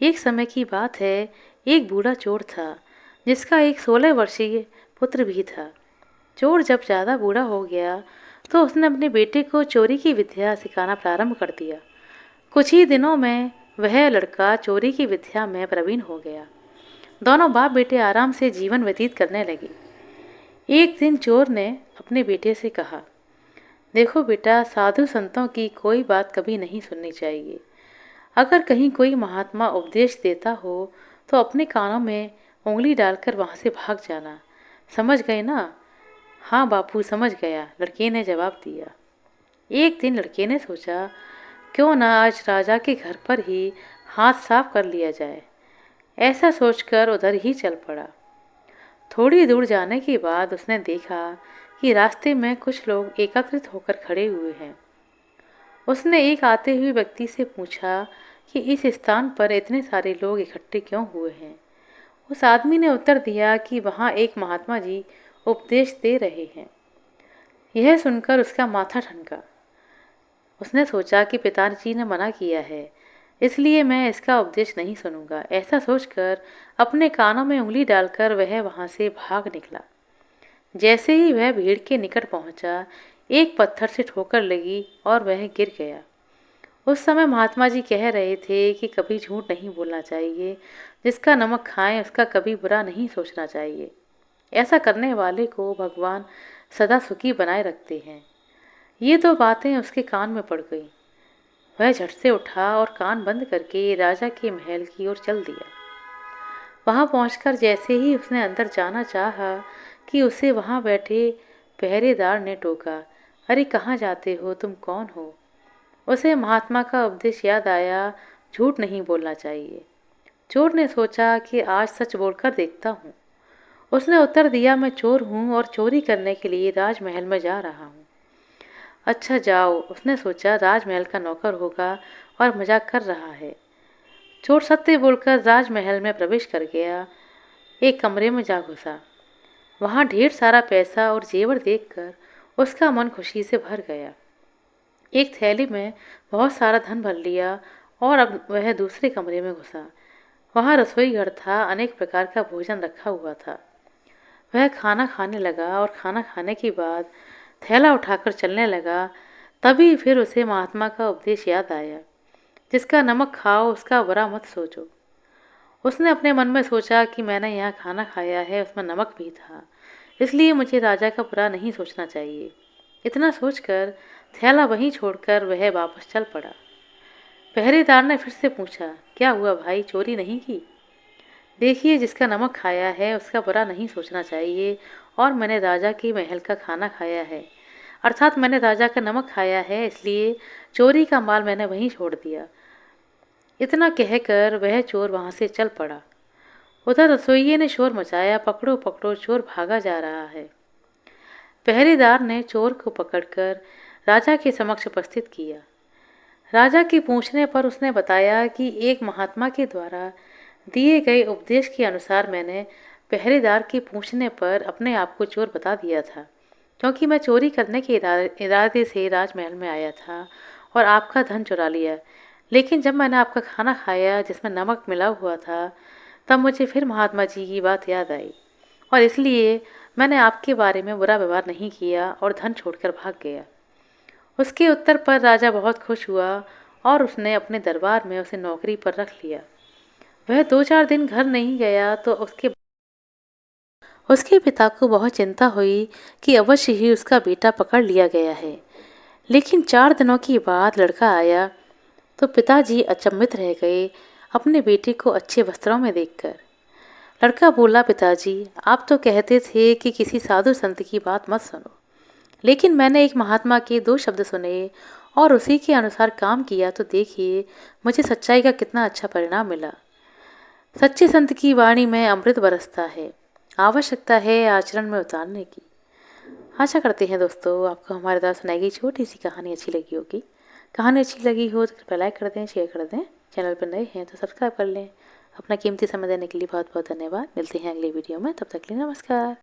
एक समय की बात है, एक बूढ़ा चोर था, जिसका एक 16 वर्षीय पुत्र भी था। चोर जब ज़्यादा बूढ़ा हो गया, तो उसने अपने बेटे को चोरी की विद्या सिखाना प्रारंभ कर दिया। कुछ ही दिनों में वह लड़का चोरी की विद्या में प्रवीण हो गया। दोनों बाप बेटे आराम से जीवन व्यतीत करने लगे। एक दिन चोर ने अपने बेटे से कहा, देखो बेटा, साधु संतों की कोई बात कभी नहीं सुननी चाहिए। अगर कहीं कोई महात्मा उपदेश देता हो तो अपने कानों में उंगली डालकर वहां से भाग जाना। समझ गए ना? हाँ बापू, समझ गया, लड़के ने जवाब दिया। एक दिन लड़के ने सोचा, क्यों ना आज राजा के घर पर ही हाथ साफ कर लिया जाए। ऐसा सोचकर उधर ही चल पड़ा। थोड़ी दूर जाने के बाद उसने देखा कि रास्ते में कुछ लोग एकत्रित होकर खड़े हुए हैं। उसने एक आते हुए व्यक्ति से पूछा कि इस स्थान पर इतने सारे लोग इकट्ठे क्यों हुए हैं। उस आदमी ने उत्तर दिया कि वहाँ एक महात्मा जी उपदेश दे रहे हैं। यह सुनकर उसका माथा ठनका। उसने सोचा कि पिताजी ने मना किया है, इसलिए मैं इसका उपदेश नहीं सुनूंगा। ऐसा सोचकर अपने कानों में उंगली डालकर वह वहाँ से भाग निकला। जैसे ही वह भीड़ के निकट पहुंचा, एक पत्थर से ठोकर लगी और वह गिर गया। उस समय महात्मा जी कह रहे थे कि कभी झूठ नहीं बोलना चाहिए, जिसका नमक खाएं उसका कभी बुरा नहीं सोचना चाहिए। ऐसा करने वाले को भगवान सदा सुखी बनाए रखते हैं। ये दो बातें उसके कान में पड़ गईं। वह झट से उठा और कान बंद करके राजा के महल की ओर चल दिया। वहां पहुंचकर जैसे ही उसने अंदर जाना चाहा कि उसे वहां बैठे पहरेदार ने टोका, अरे कहाँ जाते हो, तुम कौन हो? उसे महात्मा का उपदेश याद आया, झूठ नहीं बोलना चाहिए। चोर ने सोचा कि आज सच बोलकर देखता हूँ। उसने उत्तर दिया, मैं चोर हूँ और चोरी करने के लिए राजमहल में जा रहा हूँ। अच्छा जाओ, उसने सोचा, राजमहल का नौकर होगा और मजाक कर रहा है। चोर सत्य बोलकर राजमहल में प्रवेश कर गया। एक कमरे में जा घुसा। वहाँ ढेर सारा पैसा और जेवर देखकर उसका मन खुशी से भर गया। एक थैली में बहुत सारा धन भर लिया और अब वह दूसरे कमरे में घुसा। वहाँ रसोई घर था, अनेक प्रकार का भोजन रखा हुआ था। वह खाना खाने लगा और खाना खाने के बाद थैला उठाकर चलने लगा। तभी फिर उसे महात्मा का उपदेश याद आया, जिसका नमक खाओ उसका बुरा मत सोचो। उसने अपने मन में सोचा कि मैंने यहाँ खाना खाया है, उसमें नमक भी था, इसलिए मुझे राजा का बुरा नहीं सोचना चाहिए। इतना सोचकर थैला वहीं छोड़कर वह वापस चल पड़ा। पहरेदार ने फिर से पूछा, क्या हुआ भाई, चोरी नहीं की? देखिए, जिसका नमक खाया है उसका बुरा नहीं सोचना चाहिए, और मैंने राजा के महल का खाना खाया है, अर्थात मैंने राजा का नमक खाया है, इसलिए चोरी का माल मैंने वहीं छोड़ दिया। इतना कहकर वह चोर वहां से चल पड़ा। उधर रसोइये ने शोर मचाया, पकड़ो पकड़ो, चोर भागा जा रहा है। पहरेदार ने चोर को पकड़कर राजा के समक्ष उपस्थित किया। राजा के पूछने पर उसने बताया कि एक महात्मा के द्वारा दिए गए उपदेश के अनुसार मैंने पहरेदार के पूछने पर अपने आप को चोर बता दिया था, क्योंकि मैं चोरी करने के इरादे से राजमहल में आया था और आपका धन चुरा लिया। लेकिन जब मैंने आपका खाना खाया जिसमें नमक मिला हुआ था, तब मुझे फिर महात्मा जी की बात याद आई, और इसलिए मैंने आपके बारे में बुरा व्यवहार नहीं किया और धन छोड़कर भाग गया। उसके उत्तर पर राजा बहुत खुश हुआ और उसने अपने दरबार में उसे नौकरी पर रख लिया। वह 2-4 दिन घर नहीं गया तो उसके पिता को बहुत चिंता हुई कि अवश्य ही उसका बेटा पकड़ लिया गया है। लेकिन 4 दिनों के बाद लड़का आया तो पिताजी अचंभित रह गए अपने बेटे को अच्छे वस्त्रों में देखकर। लड़का बोला, पिताजी, आप तो कहते थे कि किसी साधु संत की बात मत सुनो, लेकिन मैंने एक महात्मा के 2 शब्द सुने और उसी के अनुसार काम किया, तो देखिए मुझे सच्चाई का कितना अच्छा परिणाम मिला। सच्चे संत की वाणी में अमृत बरसता है, आवश्यकता है आचरण में उतारने की। आशा करते हैं दोस्तों आपको हमारे द्वारा सुनाई गई छोटी सी कहानी अच्छी लगी होगी। कहानी अच्छी लगी हो तो कृपया लाइक कर दें, शेयर कर दें। चैनल पर नए हैं तो सब्सक्राइब कर लें। अपना कीमती समय देने के लिए बहुत बहुत धन्यवाद। मिलते हैं अगली वीडियो में, तब तक के लिए नमस्कार।